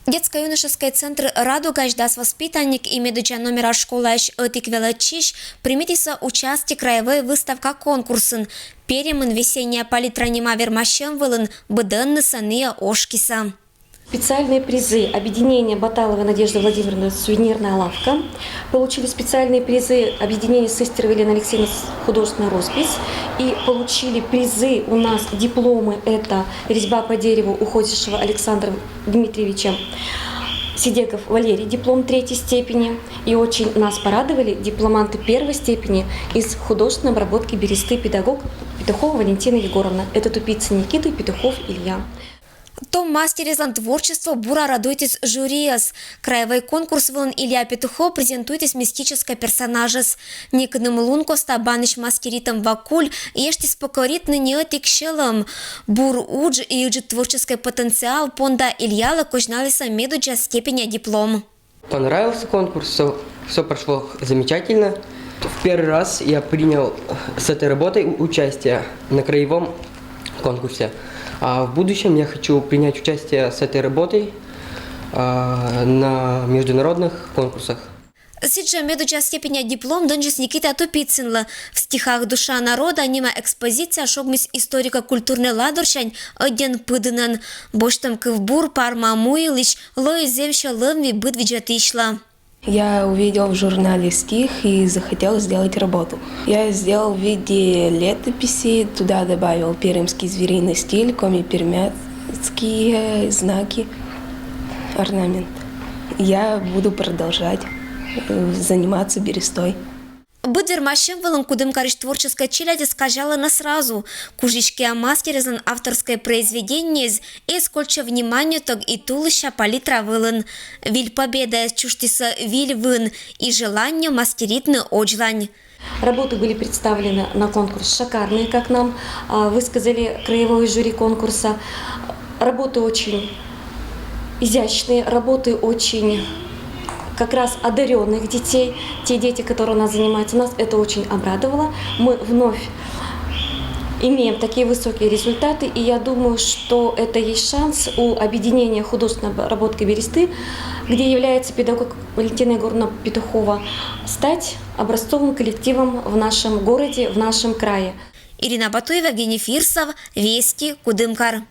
Детско-юношеский центр «Радуга» ждас воспитанник и медуча номера школа «Этиквелачиш» примитиса участи краевой выставка конкурсын. Перемын весенняя палитра нема вермащен вылын быдынны сания ошкиса. Специальные призы объединения Баталова Надежды Владимировны «Сувенирная лавка». Получили специальные призы объединения Сестерова Елены Алексеевны «Художественная роспись». И получили призы у нас, дипломы. Это резьба по дереву уходящего Александра Дмитриевича. Сидеков Валерий, диплом 3-й степени. И очень нас порадовали дипломанты 1-й степени из художественной обработки бересты педагог Петухова Валентина Егоровна. Это Тупицын Никита и Петухов Илья. Том мастеризан творчество бура радуйтесь жюриас. Краевой конкурс вон Илья Петухов презентуйтесь мистической персонажес. Никным лункоста баныш мастеритом вакуль ештис покоритны неотик щелом. Бур удж и удж творческий потенциал понда Ильяла кожналиса медуджа степени диплом. Понравился конкурс, все прошло замечательно. В первый раз я принял с этой работой участие на краевом конкурсе. А в будущем я хочу принять участие с этой работой на международных конкурсах. Сиджа медуча степени диплом донжис Никита Тупицынла. В стихах «Душа народа» нима экспозиция шогмис историко-культурный ладоршань один пыдынан. Боштам кывбур парма муилыч лой земща лымви быдвиджатышла. Я увидел в журнале стих и захотел сделать работу. Я сделал в виде летописи, туда добавил пермский звериный стиль, коми-пермяцкие знаки, орнамент. Я буду продолжать заниматься берестой. Быдер машин вылын кудым кариш творческой челяди сказала на сразу. Кужички о мастеризан авторское произведение и сколько внимания так и тулыща палитра вылын. Виль победа чуштиса виль вын и желание мастеритны оджлань. Работы были представлены на конкурс шикарные, как нам высказали краевое жюри конкурса. Работы очень изящные, работы очень как раз одаренных детей, те дети, которые у нас занимаются, нас это очень обрадовало. Мы вновь имеем такие высокие результаты, и я думаю, что это есть шанс у объединения художественной обработки бересты, где является педагог Валентина Егоровна Петухова, стать образцовым коллективом в нашем городе, в нашем крае. Ирина Батуева, Евгений Фирсов, Вести, Кудымкар.